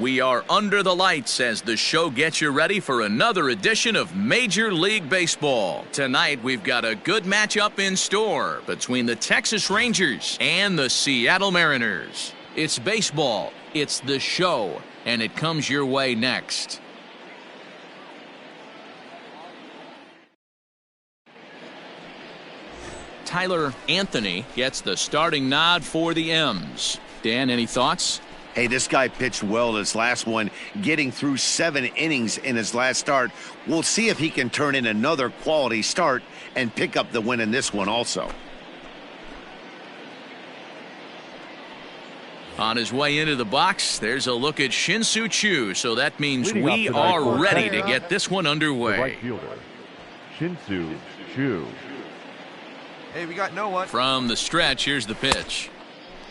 We are under the lights as the show gets you ready for another edition of Major League Baseball. Tonight, we've got a good matchup in store between the Texas Rangers and the Seattle Mariners. It's baseball, it's the show, and it comes your way next. Tyler Anthony gets the starting nod for the M's. Dan, any thoughts? Hey, this guy pitched well this last one, getting through 7 innings in his last start. We'll see if he can turn in another quality start and pick up the win in this one also. On his way into the box, there's a look at Shin-Soo Choo, so that means we are ready to get this one underway. The right fielder, Shin-Soo Choo. Hey, we got no one. From the stretch, here's the pitch.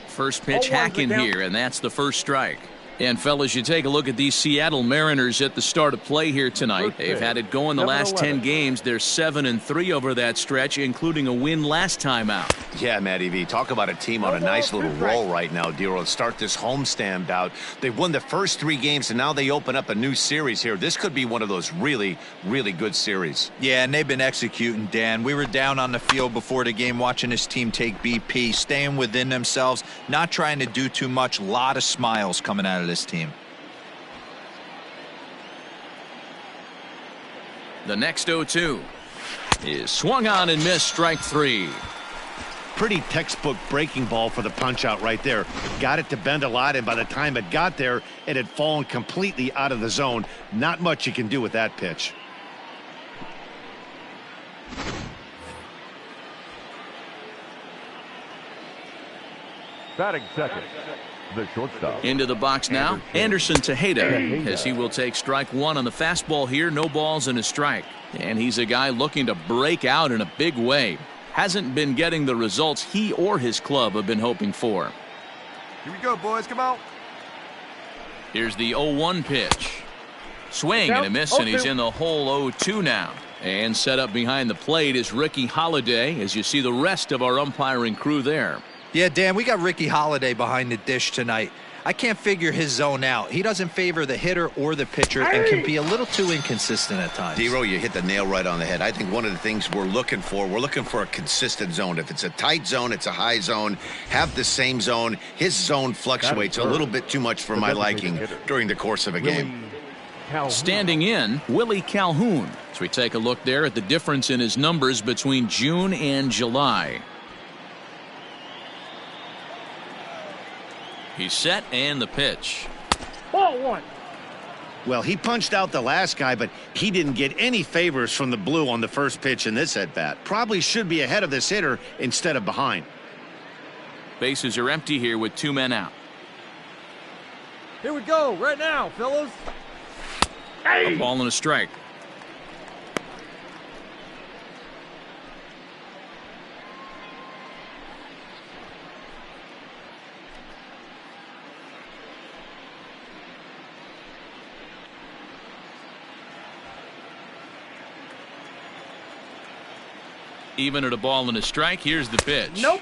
First pitch hack in here, and that's the first strike. And, fellas, you take a look at these Seattle Mariners at the start of play here tonight. They've had it going the last 10 games. They're 7-3 over that stretch, including a win last time out. Yeah, Matty V, talk about a team on a nice little roll right now, Dero. Start this homestand bout. They've won the first 3 games, and now they open up a new series here. This could be one of those really, really good series. Yeah, and they've been executing, Dan. We were down on the field before the game watching this team take BP, staying within themselves, not trying to do too much. A lot of smiles coming out of this team. The next 0-2 is swung on and missed, strike 3. Pretty textbook breaking ball for the punch out right there. Got it to bend a lot, and by the time it got there, it had fallen completely out of the zone. Not much you can do with that pitch. Batting second, the shortstop. Into the box now, Anderson Tejeda, as he will take strike 1 on the fastball here. No balls and a strike. And he's a guy looking to break out in a big way. Hasn't been getting the results he or his club have been hoping for. Here we go, boys. Come on. Here's the 0-1 pitch. Swing and a miss, and he's in the hole 0-2 now. And set up behind the plate is Ricky Holiday, as you see the rest of our umpiring crew there. Yeah, Dan, we got Ricky Holiday behind the dish tonight. I can't figure his zone out. He doesn't favor the hitter or the pitcher and can be a little too inconsistent at times. Dero, you hit the nail right on the head. I think one of the things we're looking for a consistent zone. If it's a tight zone, it's a high zone. Have the same zone. His zone fluctuates a little bit too much for my liking during the course of a game. Standing in, Willie Calhoun. So we take a look there at the difference in his numbers between June and July. He's set, and the pitch. Ball 1. Well, he punched out the last guy, but he didn't get any favors from the blue on the first pitch in this at-bat. Probably should be ahead of this hitter instead of behind. Bases are empty here with 2 men out. Here we go, right now, fellas. A ball and a strike. Even at a ball and a strike, here's the pitch. Nope.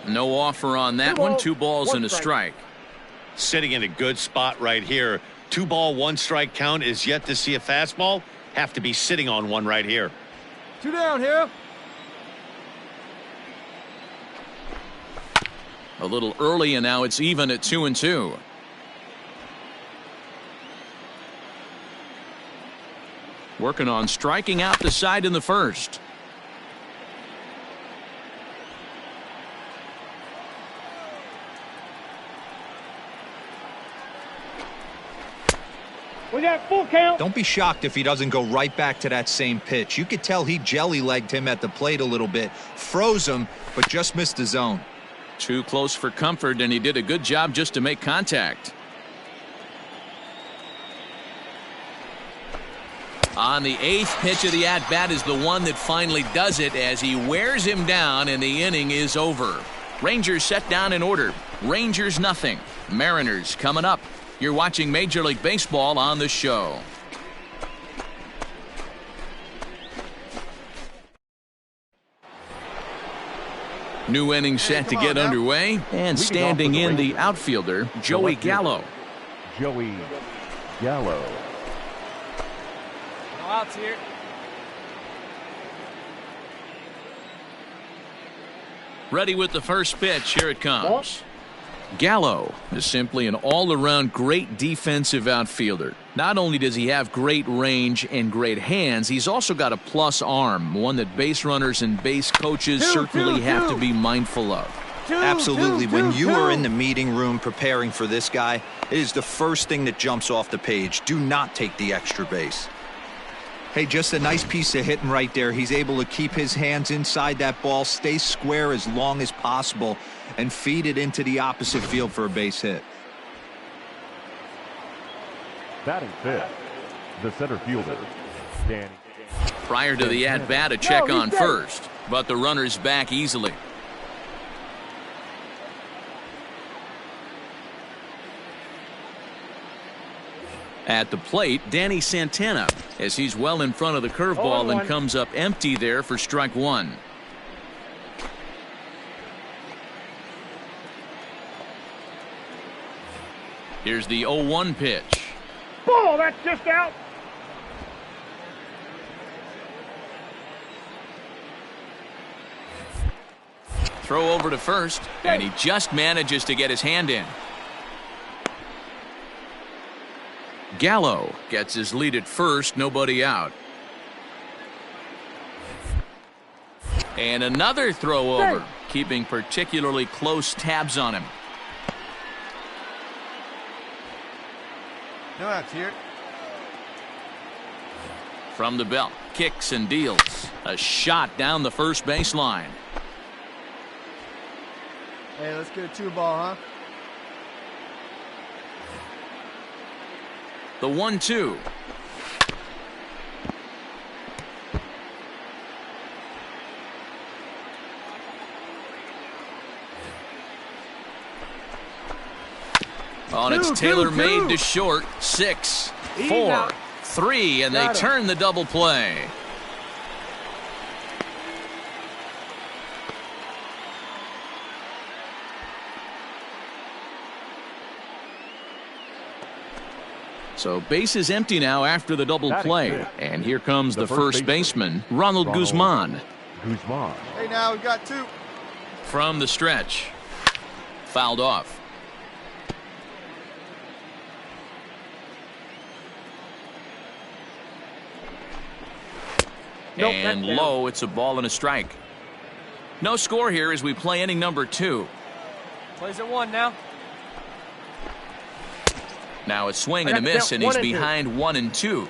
No offer on that one. 2 balls and a strike. Sitting in a good spot right here. 2 ball, 1 strike count is yet to see a fastball. Have to be sitting on one right here. 2 down here. A little early, and now it's even at 2-2. Working on striking out the side in the first. We got full count. Don't be shocked if he doesn't go right back to that same pitch. You could tell he jelly-legged him at the plate a little bit, froze him, but just missed the zone. Too close for comfort, and he did a good job just to make contact. On the 8th pitch of the at-bat is the one that finally does it as he wears him down, and the inning is over. Rangers set down in order. Rangers nothing. Mariners coming up. You're watching Major League Baseball on the show. New inning set to get underway, and standing in the outfielder, Joey Gallo. Joey Gallo. No outs here. Ready with the first pitch. Here it comes. Gallo is simply an all-around great defensive outfielder. Not only does he have great range and great hands, he's also got a plus arm, one that base runners and base coaches certainly have to be mindful of. Absolutely. When you are in the meeting room preparing for this guy, it is the first thing that jumps off the page. Do not take the extra base. Hey, just a nice piece of hitting right there. He's able to keep his hands inside that ball, stay square as long as possible, and feed it into the opposite field for a base hit. Batting fifth, the center fielder, Danny. Prior to the at-bat, a check on first, but the runner's back easily. At the plate, Danny Santana, as he's well in front of the curveball and comes up empty there for strike one. Here's the 0-1 pitch. Ball, that's just out. Throw over to first, and he just manages to get his hand in. Gallo gets his lead at first, nobody out. And another throw over, keeping particularly close tabs on him. No outs here. From the belt, kicks and deals. A shot down the first baseline. Hey, let's get a 2-ball, huh? The 1-2. Oh, and it's tailor-made to short. 6, 4, 3, and they turn the double play. So base is empty now after the double play. And here comes the first baseman, Ronald Guzman. Hey, now we've got 2. From the stretch. Fouled off. And low, it's a ball and a strike. No score here as we play inning number 2. Plays at 1 now. Now a swing and a miss, and he's behind 1-2.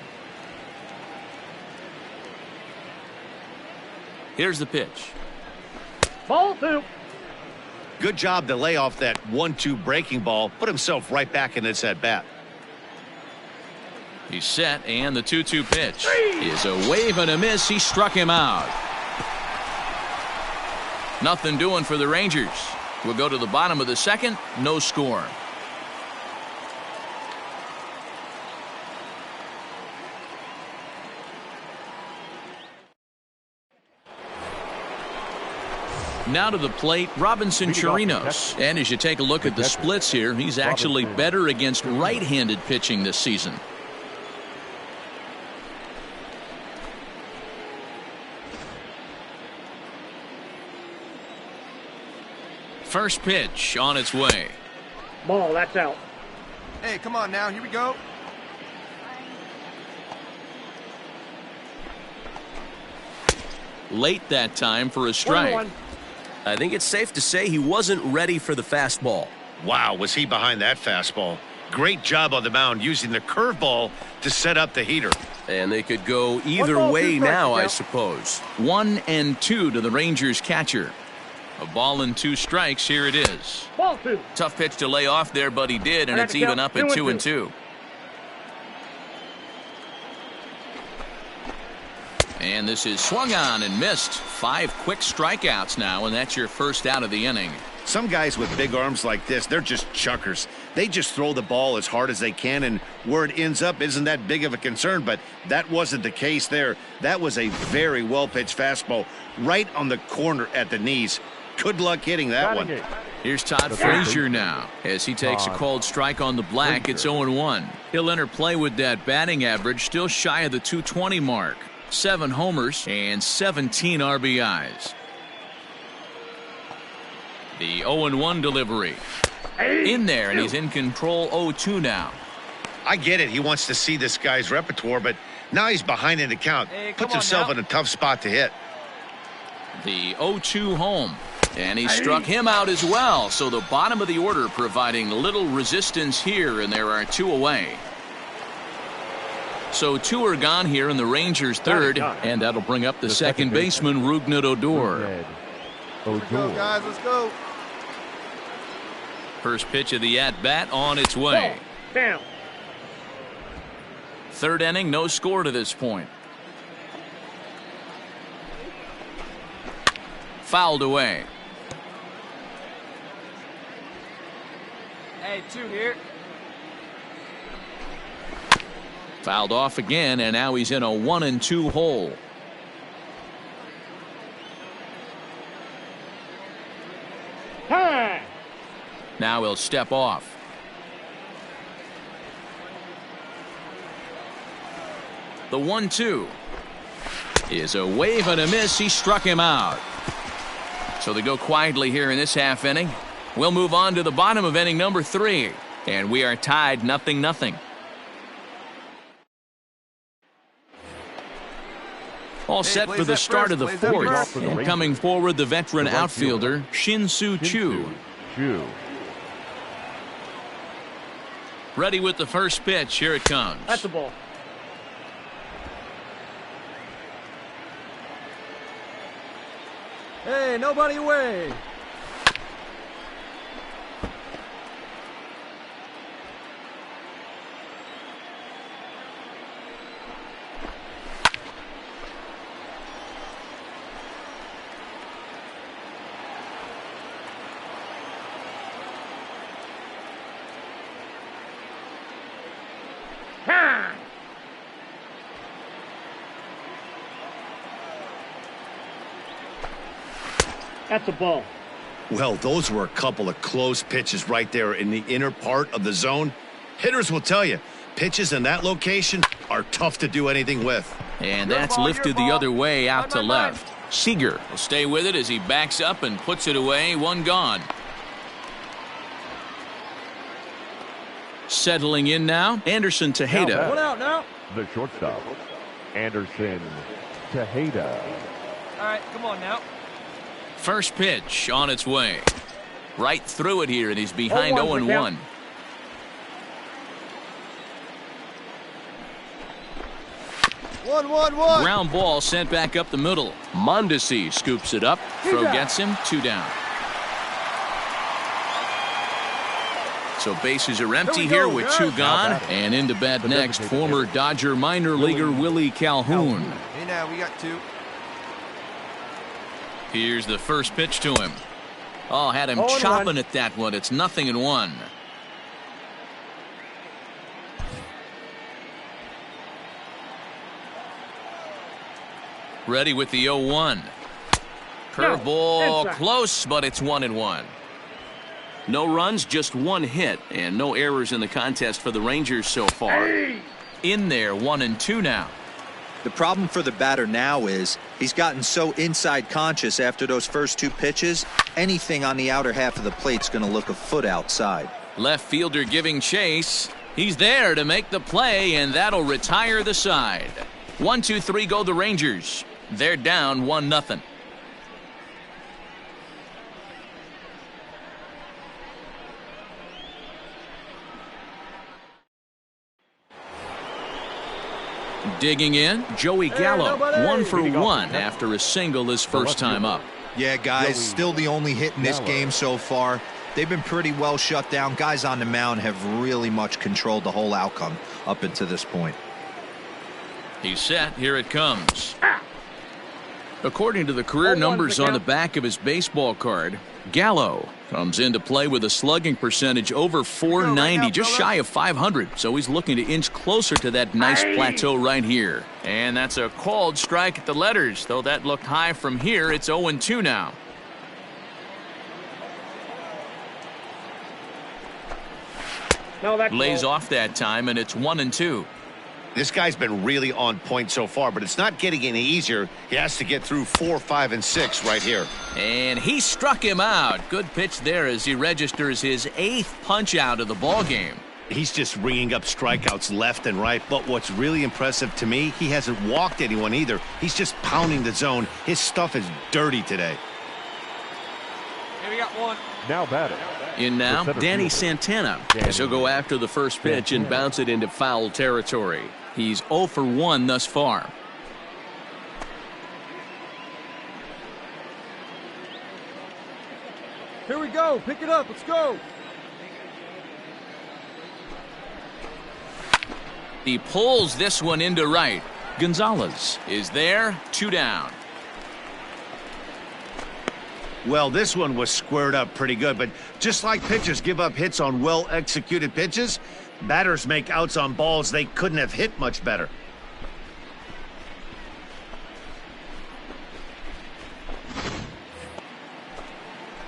Here's the pitch. Ball 2. Good job to lay off that 1-2 breaking ball. Put himself right back in this at bat. He's set, and the 2-2 pitch is a wave and a miss. He struck him out. Nothing doing for the Rangers. We'll go to the bottom of the second. No score. Now to the plate, Robinson Chirinos. And as you take a look at the splits here, he's actually better against right-handed pitching this season. First pitch on its way. Ball, that's out. Hey, come on now. Here we go. Late that time for a strike. I think it's safe to say he wasn't ready for the fastball. Wow, was he behind that fastball. Great job on the mound using the curveball to set up the heater. And they could go either way now, I suppose. 1-2 to the Rangers catcher. A ball and 2 strikes. Here it is. Ball 2. Tough pitch to lay off there, but he did, and it's even up at 2-2. And this is swung on and missed. 5 quick strikeouts now, and that's your first out of the inning. Some guys with big arms like this, they're just chuckers. They just throw the ball as hard as they can, and where it ends up isn't that big of a concern, but that wasn't the case there. That was a very well-pitched fastball right on the corner at the knees. Good luck hitting that one. Here's Todd Frazier now. As he takes a called strike on the black, it's 0-1. He'll enter play with that batting average still shy of the 220 mark. 7 homers and 17 RBIs. The 0-1 delivery. In there, and he's in control. 0-2 now. I get it. He wants to see this guy's repertoire, but now he's behind in the count. Puts himself in a tough spot to hit. The 0-2 home. And he struck him out as well. So the bottom of the order providing little resistance here, and there are 2 away. So 2 are gone here in the Rangers' third, and that'll bring up the second baseman, Rougned Odor. Let's go, guys. Let's go. First pitch of the at-bat on its way. Damn. Third inning, no score to this point. Fouled away. Hey, 2 here. Fouled off again, and now he's in a 1-2 hole. Hey. Now he'll step off. The 1-2 is a wave and a miss. He struck him out. So they go quietly here in this half inning. We'll move on to the bottom of inning number 3, and we are tied 0-0. All set for the start of the fourth. And coming forward, the veteran outfielder, Shin-Soo Choo. Ready with the first pitch. Here it comes. That's the ball. Hey, nobody away. That's a ball. Well, those were a couple of close pitches right there in the inner part of the zone. Hitters will tell you, pitches in that location are tough to do anything with. And that's lifted the other way out to left. Seager will stay with it as he backs up and puts it away. 1 gone. Settling in now, Anderson Tejeda. 1 out now. The shortstop, Anderson Tejeda. All right, come on now. First pitch on its way. Right through it here, and he's behind 0-1. One. Ground ball sent back up the middle. Mondesi scoops it up. Throw gets him. 2 down. So bases are empty here with 2 gone. And into bat next, former Dodger minor leaguer Willie Calhoun. Hey, now we got 2. Here's the first pitch to him. Oh, had him chopping at that one. It's 0-1. Ready with the 0-1. Curveball close, but it's 1-1. No runs, just 1 hit, and no errors in the contest for the Rangers so far. In there, 1-2 now. The problem for the batter now is he's gotten so inside conscious after those first 2 pitches, anything on the outer half of the plate's going to look a foot outside. Left fielder giving chase. He's there to make the play, and that'll retire the side. 1-2-3 go the Rangers. They're down 1-0. Digging in, Joey Gallo, 1 for 1 after a single his first time up. Yeah, guys, still the only hit in this game so far. They've been pretty well shut down. Guys on the mound have really much controlled the whole outcome up until this point. He's set. Here it comes. According to the career numbers on the back of his baseball card, Gallo comes into play with a slugging percentage over .490, just shy of .500. So he's looking to inch closer to that nice plateau right here. And that's a called strike at the letters, though that looked high from here. It's 0-2 now. Lays off that time, and it's 1-2. This guy's been really on point so far, but it's not getting any easier. He has to get through 4, 5, and 6 right here. And he struck him out. Good pitch there as he registers his 8th punch out of the ball game. He's just ringing up strikeouts left and right, but what's really impressive to me, he hasn't walked anyone either. He's just pounding the zone. His stuff is dirty today. Hey, we got one. Now batting. In now, Danny Santana, as he'll go after the first pitch and bounce it into foul territory. He's 0 for 1 thus far. Here we go. Pick it up. Let's go. He pulls this one into right. Gonzalez is there, 2 down. Well, this one was squared up pretty good, but just like pitchers give up hits on well-executed pitches, batters make outs on balls they couldn't have hit much better.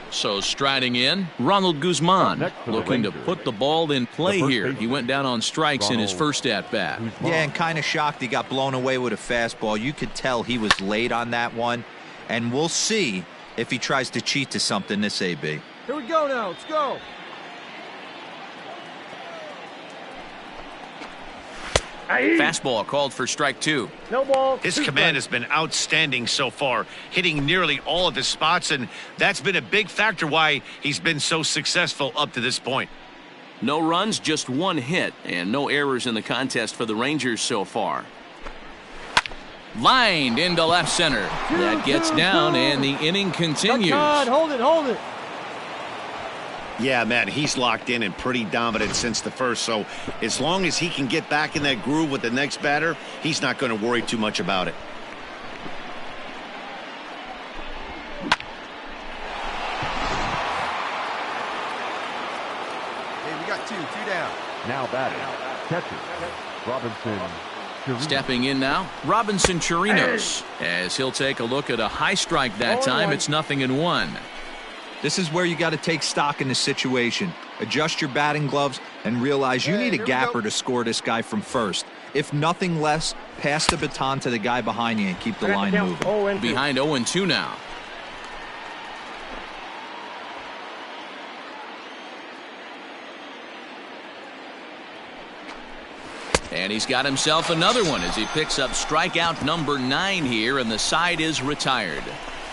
So striding in, Ronald Guzman, looking to put the ball in play here. He went down on strikes in his first at-bat. Yeah, and kind of shocked he got blown away with a fastball. You could tell he was late on that one, and we'll see if he tries to cheat to something this AB. Here we go now. Let's go. Fastball called for strike 2. No ball. His command has been outstanding so far, hitting nearly all of his spots, and that's been a big factor why he's been so successful up to this point. No runs, just 1 hit, and no errors in the contest for the Rangers so far. Lined into left center. That gets down, and the inning continues. Hold it, hold it. Yeah, man, he's locked in and pretty dominant since the first, so as long as he can get back in that groove with the next batter, he's not going to worry too much about it. Hey, we got two down. Now batting. Catcher. Robinson. Stepping in now, Robinson Chirinos, as he'll take a look at a high strike that time. It's 0-1. This is where you got to take stock in the situation. Adjust your batting gloves and realize you need a gapper to score this guy from first. If nothing less, pass the baton to the guy behind you and keep the line moving. Behind 0-2 now. And he's got himself another one as he picks up strikeout number 9 here, and the side is retired.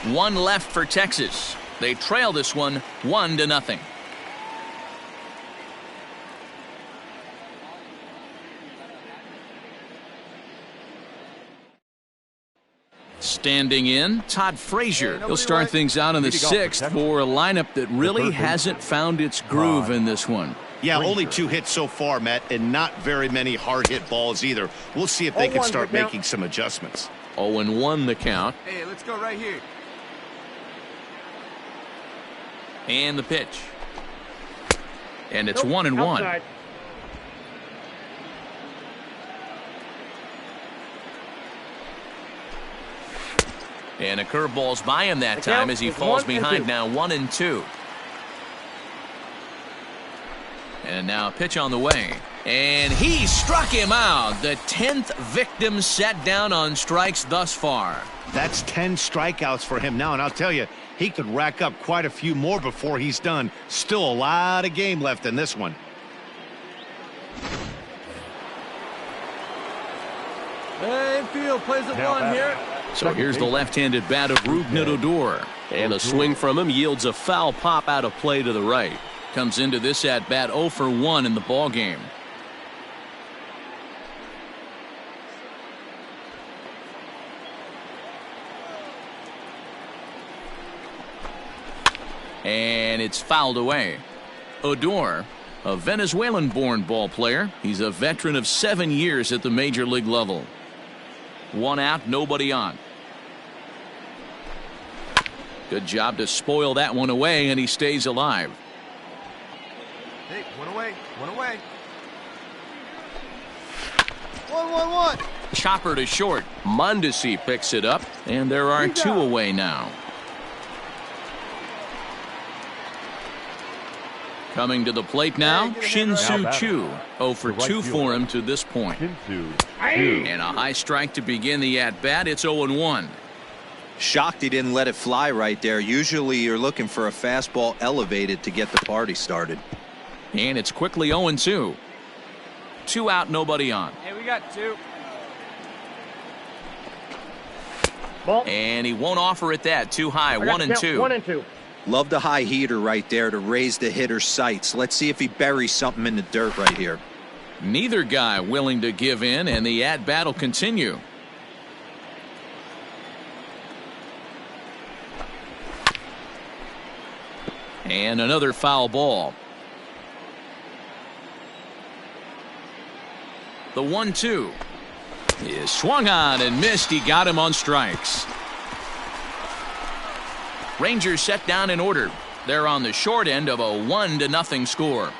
1 left for Texas. They trail this one 1-0. Standing in, Todd Frazier. He'll start things out in the 6th for a lineup that really hasn't found its groove in this one. Yeah, only 2 hits so far, Matt, and not very many hard hit balls either. We'll see if they can start making some adjustments. 0-1 the count. Hey, let's go right here. And the pitch. And it's 1-1. Outside. And a curveball's by him that time as he falls behind now 1-2. And now a pitch on the way. And he struck him out. The 10th victim set down on strikes thus far. That's 10 strikeouts for him now, and I'll tell you, he could rack up quite a few more before he's done. Still a lot of game left in this one. Infield plays it one here. So here's the left-handed bat of Rougned Odor. And a swing from him yields a foul pop out of play to the right. Comes into this at-bat 0 for 1 in the ball game. And it's fouled away. Odor, a Venezuelan-born ball player. He's a veteran of 7 years at the major league level. 1 out, nobody on. Good job to spoil that one away, and he stays alive. Hey, one away, one away. 1-1-1. Chopper to short. Mondesi picks it up, and there are 2 away now. Coming to the plate now, Shin-Soo right. Choo. 0 for The right 2 for fielder. him to this point. Shin-Soo And a high strike to begin the at-bat. It's 0-1. Shocked he didn't let it fly right there. Usually you're looking for a fastball elevated to get the party started. And it's quickly 0-2. 2 out, nobody on. Hey, we got 2. And he won't offer it that. Too high. 1-2. 1-2. Love the high heater right there to raise the hitter's sights. Let's see if he buries something in the dirt right here. Neither guy willing to give in, and the at-bat will continue. And another foul ball. The 1-2 is swung on and missed. He got him on strikes. Rangers set down in order. They're on the short end of a 1-0 score.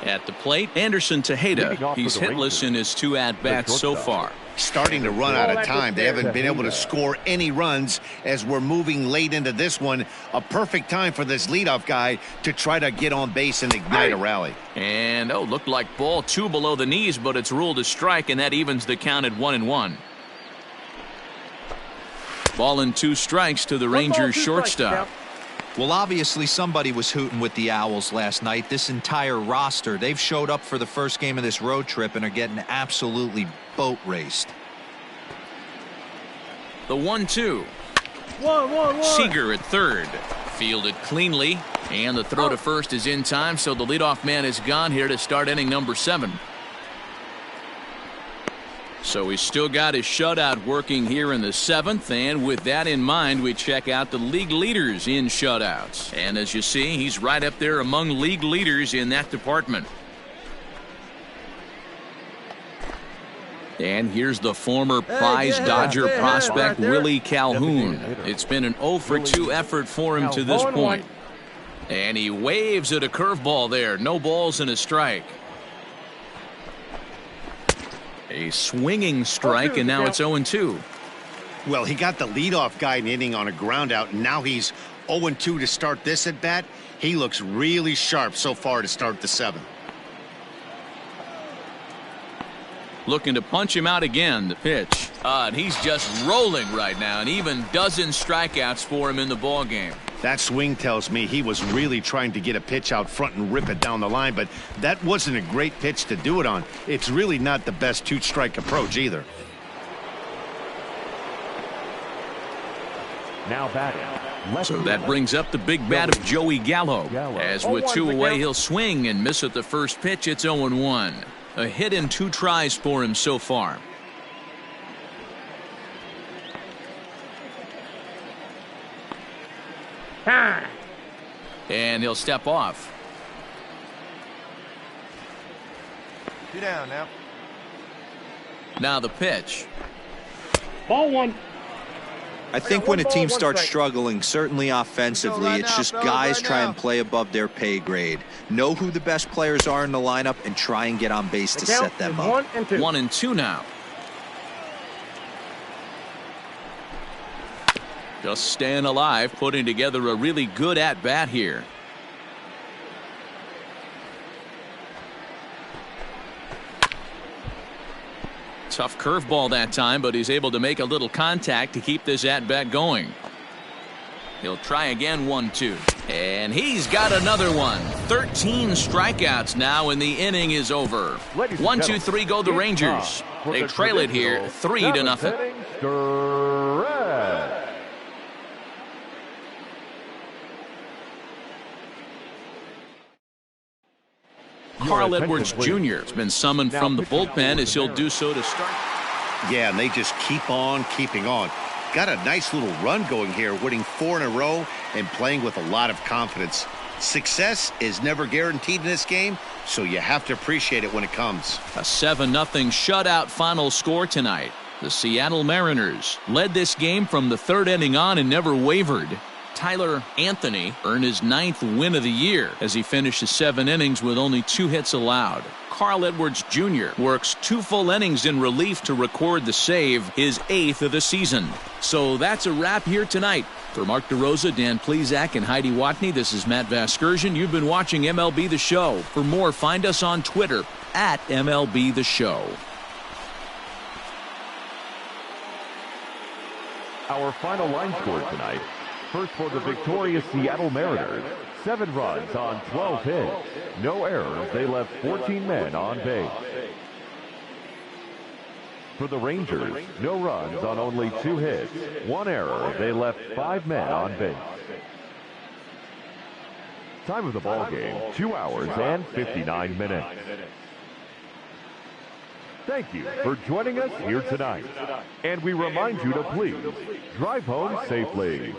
At the plate, Anderson Tejeda. He's hitless in his 2 at-bats so far. Starting to run out of time. They haven't been able to score any runs as we're moving late into this one. A perfect time for this leadoff guy to try to get on base and ignite a rally. And, looked like ball 2 below the knees, but it's ruled a strike, and that evens the count at 1-1. Ball and 2 strikes to the Rangers shortstop. Well, obviously somebody was hooting with the Owls last night. This entire roster, they've showed up for the first game of this road trip and are getting absolutely boat raced. The 1-2. 1-1-1. Seager at third. Fielded cleanly, and the throw to first is in time, so the leadoff man is gone here to start inning number 7. So he's still got his shutout working here in the 7th, and with that in mind, we check out the league leaders in shutouts. And as you see, he's right up there among league leaders in that department. And here's the former prize Dodger prospect, Willie Calhoun. It's been an 0 for 2 effort for him to this point. And he waves at a curveball there. No balls and a strike. A swinging strike, and now it's 0-2. Well, he got the leadoff guy in the inning on a ground out, and now he's 0-2 to start this at bat. He looks really sharp so far to start the 7th. Looking to punch him out again. The pitch. And he's just rolling right now, and even dozen strikeouts for him in the ball game. That swing tells me he was really trying to get a pitch out front and rip it down the line, but that wasn't a great pitch to do it on. It's really not the best 2-strike approach either. now batting. So that brings up the big bat of Joey Gallo. As with 2 away, he'll swing and miss at the first pitch. It's 0-1. A hit in 2 tries for him so far. And he'll step off. 2 down now. Now the pitch. Ball 1. I think when a team starts struggling, certainly offensively, it's just guys try and play above their pay grade. Know who the best players are in the lineup and try and get on base to set them up. 1 and 2. 1-2 now. Just staying alive, putting together a really good at-bat here. Tough curveball that time, but he's able to make a little contact to keep this at-bat going. He'll try again, 1-2. And he's got another one. 13 strikeouts now, and the inning is over. 1-2-3 go the Rangers. They trail it here 3-0. Carl Edwards Jr. has been summoned from the bullpen as he'll do so to start. Yeah, and they just keep on keeping on. Got a nice little run going here, winning 4 in a row and playing with a lot of confidence. Success is never guaranteed in this game, so you have to appreciate it when it comes. A 7-0 shutout final score tonight. The Seattle Mariners led this game from the 3rd inning on and never wavered. Tyler Anthony earned his 9th win of the year as he finished his 7 innings with only 2 hits allowed. Carl Edwards Jr. works 2 full innings in relief to record the save, his 8th of the season. So that's a wrap here tonight. For Mark DeRosa, Dan Plesac, and Heidi Watney, this is Matt Vasgersian. You've been watching MLB The Show. For more, find us on Twitter at MLB The Show. Our final line score tonight. First for the victorious Seattle Mariners, 7 runs on 12 hits. No errors. They left 14 men on base. For the Rangers, no runs on only 2 hits. 1 error. They left 5 men on base. Time of the ball game, 2 hours and 59 minutes. Thank you for joining us here tonight. And we remind you to please drive home safely.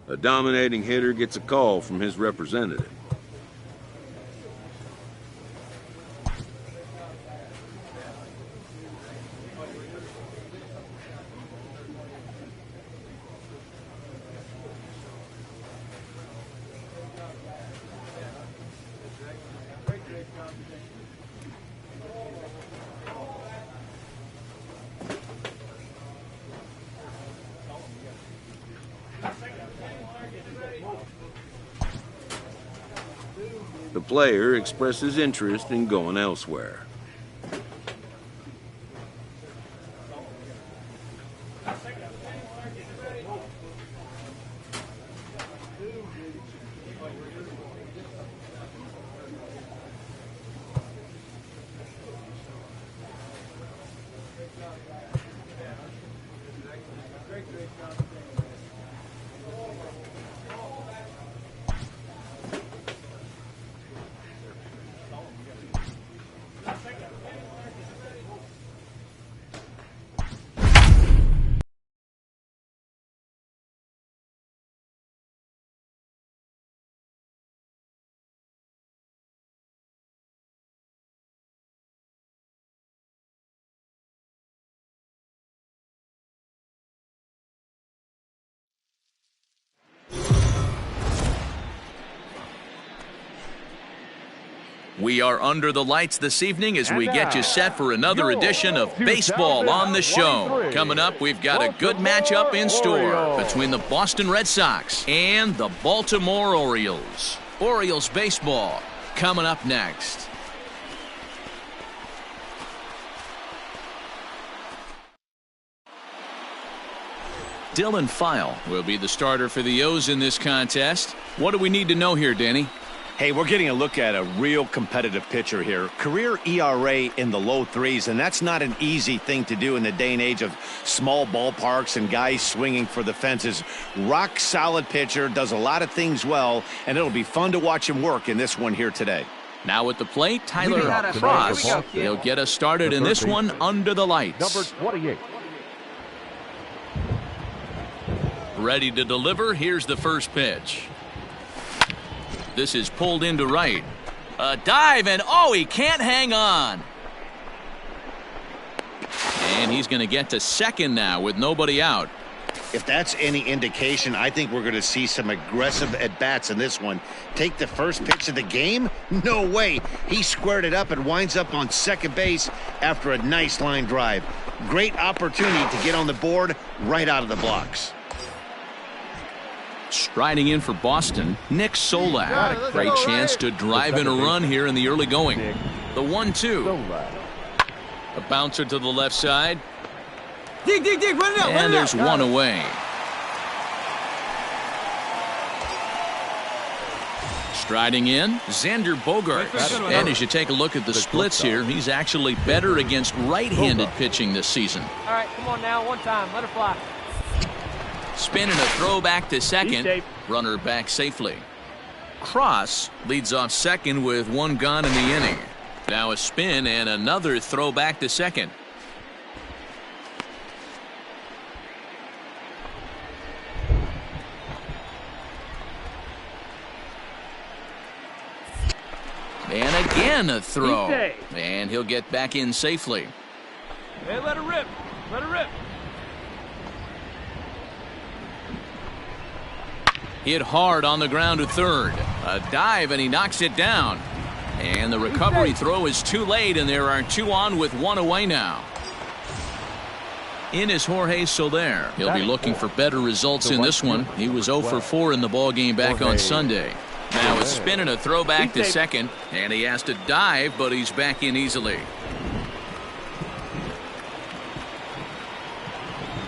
A dominating hitter gets a call from his representative. The player expresses interest in going elsewhere. We are under the lights this evening as we get you set for another edition of Baseball on the Show. Coming up, we've got a good matchup in store between the Boston Red Sox and the Baltimore Orioles. Orioles baseball coming up next. Dylan File will be the starter for the O's in this contest. What do we need to know here, Danny? Hey, we're getting a look at a real competitive pitcher here. Career ERA in the low threes, and that's not an easy thing to do in the day and age of small ballparks and guys swinging for the fences. Rock solid pitcher, does a lot of things well, and it'll be fun to watch him work in this one here today. Now at the plate, Tyler Cross. He'll get us started in this one under the lights. Number 28. Ready to deliver. Here's the first pitch. This is pulled into right. A dive, and oh, he can't hang on. And he's going to get to second now with nobody out. If that's any indication, I think we're going to see some aggressive at-bats in this one. Take the first pitch of the game? No way. He squared it up and winds up on second base after a nice line drive. Great opportunity to get on the board right out of the blocks. Striding in for Boston, Nick Solak. Great chance to drive in a run here in the early going. The 1-2. A bouncer to the left side. Dig, run it out. And there's one away. Striding in, Xander Bogaerts. And as you take a look at the splits here, he's actually better against right-handed pitching this season. All right, come on now, one time, let it fly. Spin and a throw back to second. Runner back safely. Cross leads off second with one gone in the inning. Now a spin and another throw back to second. And again a throw. And he'll get back in safely. Hey, let it rip. Let it rip. Hit hard on the ground to third. A dive and he knocks it down. And the recovery throw is too late, and there are two on with one away now. In is Jorge Soler. He'll be looking for better results in this one. He was 0 for 4 in the ballgame back on Sunday. Now a spin and a throw back to second, and he has to dive, but he's back in easily.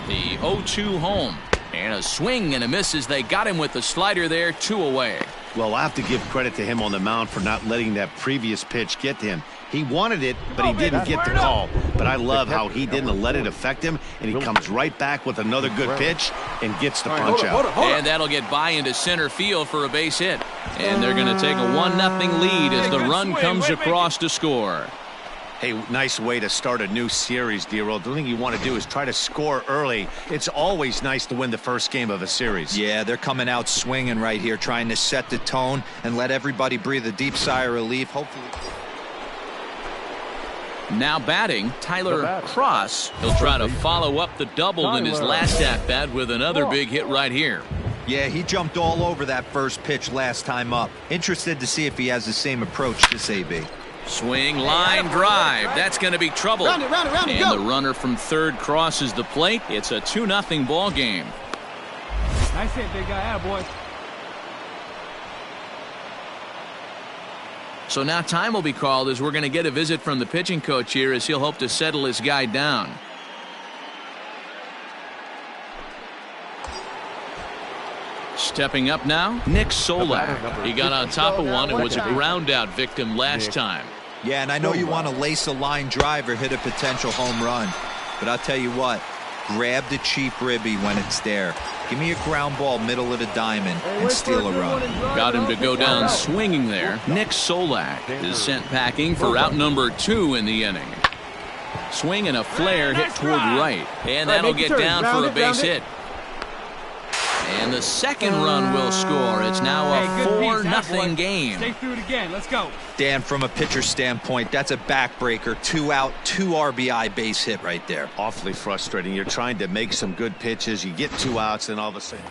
The 0-2 home. And a swing and a miss as they got him with the slider there, 2 away. Well, I have to give credit to him on the mound for not letting that previous pitch get to him. He wanted it, but he didn't get the call. But I love how he didn't let it affect him, and he comes right back with another good pitch and gets the punch out. And that'll get by into center field for a base hit. And they're going to take a 1-0 lead as the run comes across to score. Hey, nice way to start a new series, D-Roll. The thing you want to do is try to score early. It's always nice to win the first game of a series. Yeah, they're coming out swinging right here, trying to set the tone and let everybody breathe a deep sigh of relief. Hopefully. Now batting, Tyler Cross. He'll try to follow up the double in his last at-bat with another big hit right here. Yeah, he jumped all over that first pitch last time up. Interested to see if he has the same approach this AB. Swing, line, drive. That's going to be trouble. Round it, and go. The runner from third crosses the plate. It's a 2-0 ball game. Nice hit, big guy. Attaboy. So now time will be called as we're going to get a visit from the pitching coach here as he'll hope to settle his guy down. Stepping up now, Nick Solak. He got on top of one and was a ground out victim last time. Yeah, and I know you want to lace a line drive or hit a potential home run, but I'll tell you what, grab the cheap ribby when it's there. Give me a ground ball middle of the diamond and steal a run. Got him to go down swinging there. Nick Solak is sent packing for out number 2 in the inning. Swing and a flare hit toward right, and that'll get down for a base hit. And the second run will score. It's now a 4-0 game. Stay through it again. Let's go. Dan, from a pitcher standpoint, that's a backbreaker. 2 out, 2 RBI base hit right there. Awfully frustrating. You're trying to make some good pitches. You get 2 outs, and all of a sudden.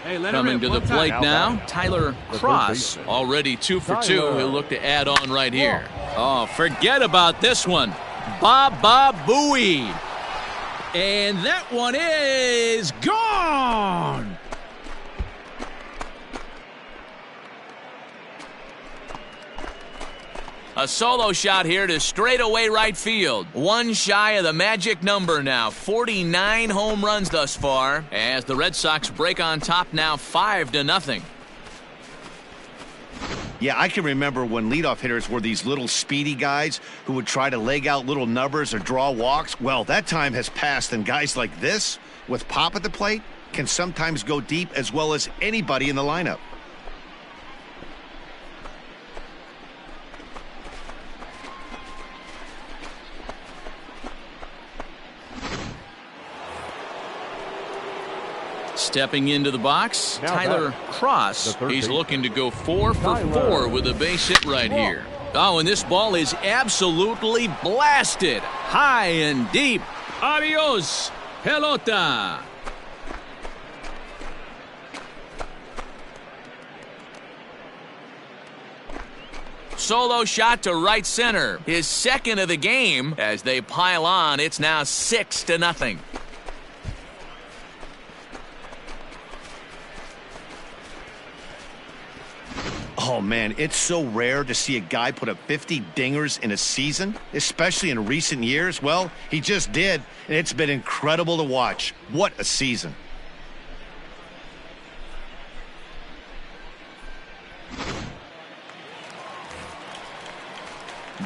Hey, coming to the plate now, Tyler Cross, already 2 for 2. He'll look to add on right here. Oh, forget about this one. Baba Booey. And that one is gone. A solo shot here to straightaway right field. One shy of the magic number now. 49 home runs thus far as the Red Sox break on top now 5-0. Yeah, I can remember when leadoff hitters were these little speedy guys who would try to leg out little numbers or draw walks. Well, that time has passed, and guys like this, with pop at the plate, can sometimes go deep as well as anybody in the lineup. Stepping into the box, Tyler Cross. He's looking to go 4 for 4 with a base hit right here. Oh, and this ball is absolutely blasted. High and deep. Adios, pelota. Solo shot to right center. His second of the game. As they pile on, it's now 6-0. Oh, man, it's so rare to see a guy put up 50 dingers in a season, especially in recent years. Well, he just did, and it's been incredible to watch. What a season.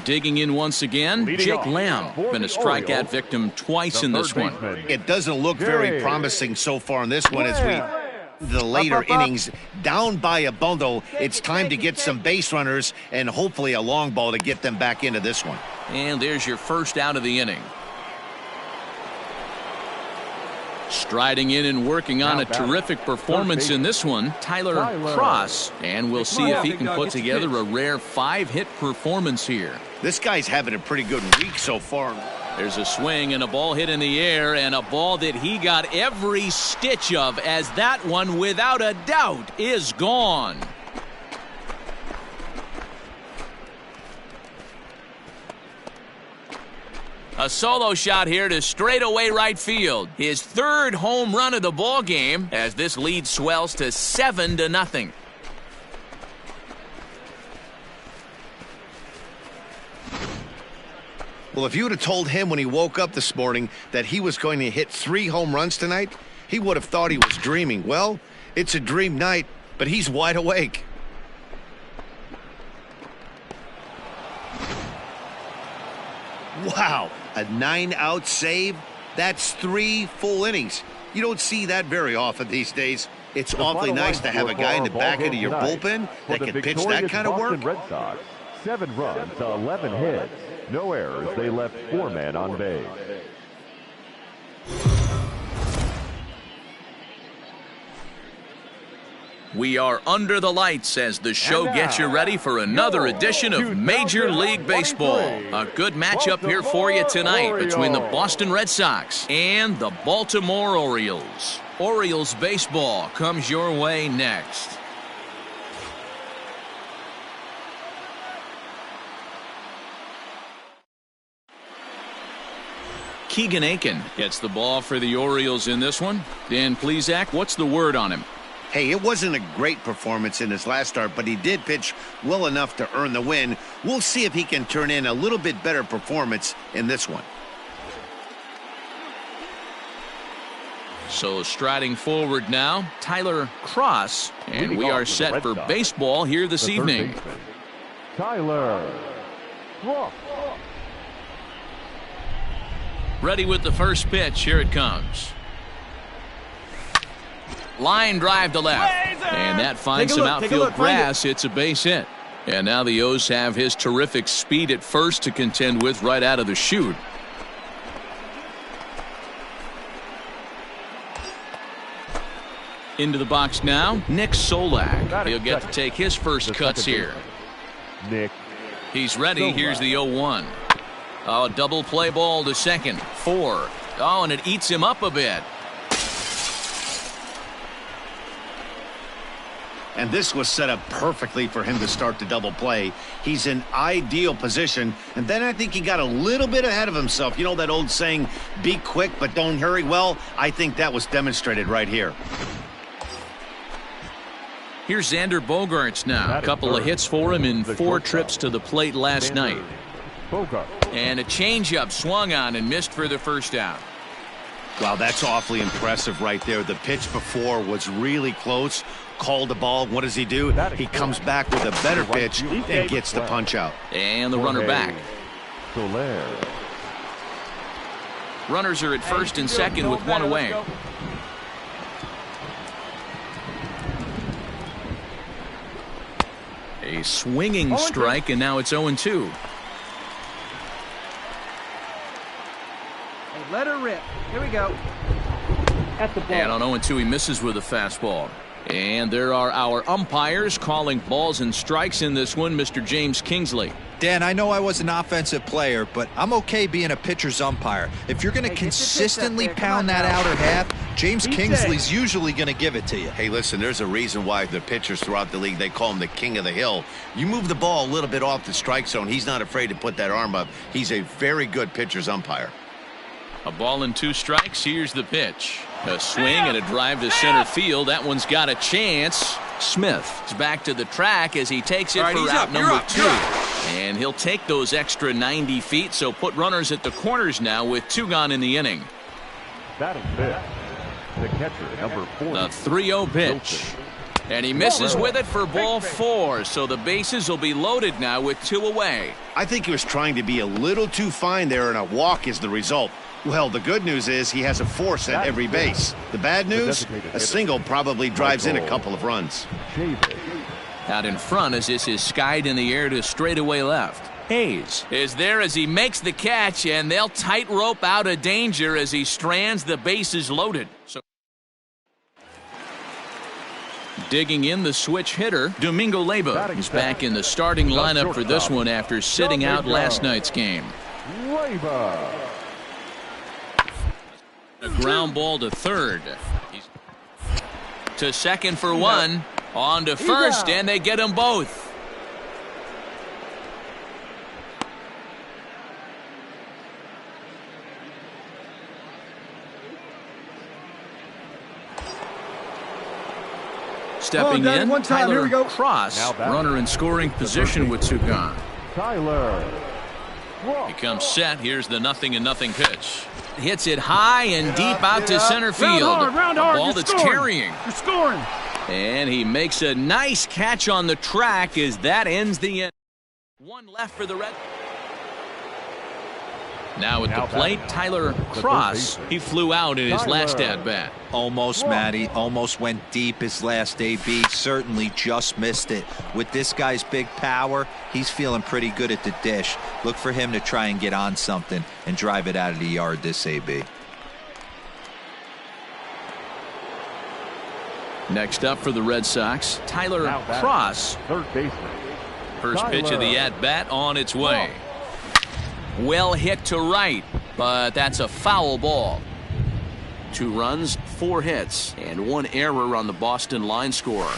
Digging in once again, Leading Jake off Lamb. for Been a the strikeout Orioles, victim twice in this one. It doesn't look very promising so far in this one as the later innings down by a bundle. It's time to get some base runners and hopefully a long ball to get them back into this one. And there's your first out of the inning. Striding in and working on a terrific performance in this one, Tyler Cross. And we'll see if he can put together a rare 5-hit performance here. This guy's having a pretty good week so far. There's a swing and a ball hit in the air, and a ball that he got every stitch of, as that one, without a doubt, is gone. A solo shot here to straightaway right field. His third home run of the ball game, as this lead swells to 7-0. Well, if you would have told him when he woke up this morning that he was going to hit 3 home runs tonight, he would have thought he was dreaming. Well, it's a dream night, but he's wide awake. Wow, a 9-out save? That's 3 full innings. You don't see that very often these days. It's awfully nice to have a guy in the back end of your bullpen that can pitch that kind of work. Red Sox, 7 runs, 11 hits, no errors. They left 4 men on base. We are under the lights as the show gets you ready for another edition of Major League Baseball. A good matchup here for you tonight between the Boston Red Sox and the Baltimore Orioles. Orioles baseball comes your way next. Keegan Aiken gets the ball for the Orioles in this one. Dan Plesac, what's the word on him? Hey, it wasn't a great performance in his last start, but he did pitch well enough to earn the win. We'll see if he can turn in a little bit better performance in this one. So striding forward now, Tyler Cross, and we are set for baseball here this evening. Tyler Cross. Ready with the first pitch. Here it comes. Line drive to left. And that finds some outfield grass. It's a base hit. And now the O's have his terrific speed at first to contend with right out of the chute. Into the box now, Nick Solak. He'll get to take his first cuts here. Nick. He's ready. Here's the 0-1. Oh, double play ball to second. 4. Oh, and it eats him up a bit. And this was set up perfectly for him to start the double play. He's in ideal position. And then I think he got a little bit ahead of himself. You know that old saying, be quick but don't hurry? Well, I think that was demonstrated right here. Here's Xander Bogaerts now. A couple of hits for him in 4 trips to the plate last night. And a changeup swung on and missed for the first out. Wow, that's awfully impressive right there. The pitch before was really close. Called the ball. What does he do? He comes back with a better pitch and gets the punch out. And the runner back. Runners are at first and second with 1 away. A swinging strike, and now it's 0-2. Let her rip. Here we go. And on 0-2, he misses with a fastball. And there are our umpires calling balls and strikes in this one, Mr. James Kingsley. Dan, I know I was an offensive player, but I'm okay being a pitcher's umpire. If you're going to consistently pound that outer half, James Kingsley's usually going to give it to you. Hey, listen, there's a reason why the pitchers throughout the league, they call him the king of the hill. You move the ball a little bit off the strike zone, he's not afraid to put that arm up. He's a very good pitcher's umpire. A ball and 2 strikes. Here's the pitch. A swing and a drive to center field. That one's got a chance. Smith is back to the track as he takes it for route number 2. And he'll take those extra 90 feet, so put runners at the corners now with 2 gone in the inning. That is fifth. The catcher, number 4. The 3-0 pitch. And he misses with it for ball 4, so the bases will be loaded now with 2 away. I think he was trying to be a little too fine there, and a walk is the result. Well, the good news is he has a force at every base. The bad news, a single probably drives in a couple of runs. Out in front as this is skied in the air to straightaway left. Hayes is there as he makes the catch, and they'll tightrope out of danger as he strands the bases loaded. So digging in the switch hitter, Domingo Leyba is back in the starting lineup for this one after sitting out last night's game. A ground ball to third. To second for 1. On to first, and they get them both. Stepping in, Tyler Cross, runner in scoring position with 2 gone. He comes set. Here's the 0-0 pitch. Hits it high and deep out to center field. A ball that's carrying. You're scoring. And he makes a nice catch on the track as that ends the inning. 1 left for the Red. Now at the plate, Tyler Cross. He flew out in his last at-bat. Almost, Matty. Almost went deep his last AB. Certainly just missed it. With this guy's big power, he's feeling pretty good at the dish. Look for him to try and get on something and drive it out of the yard this AB. Next up for the Red Sox, Tyler Cross. Third baseman. First pitch of the at-bat on its way. Well hit to right, but that's a foul ball. 2 runs, 4 hits, and 1 error on the Boston line scorer.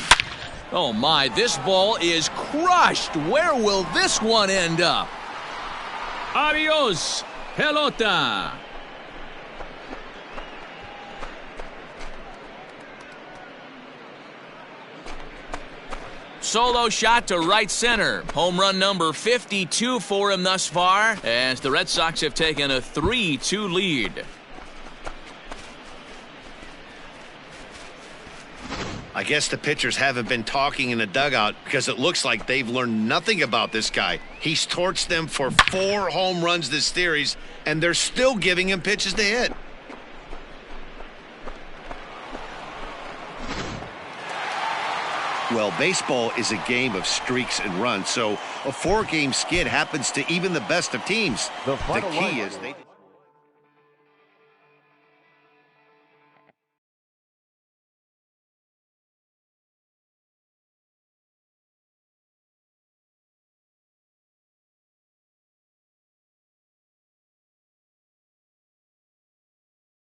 Oh my, this ball is crushed. Where will this one end up? Adios, pelota. Solo shot to right center. Home run number 52 for him thus far, as the Red Sox have taken a 3-2 lead. I guess the pitchers haven't been talking in the dugout because it looks like they've learned nothing about this guy. He's torched them for 4 home runs this series, and they're still giving him pitches to hit. Well, baseball is a game of streaks and runs, so a 4-game skid happens to even the best of teams. The key is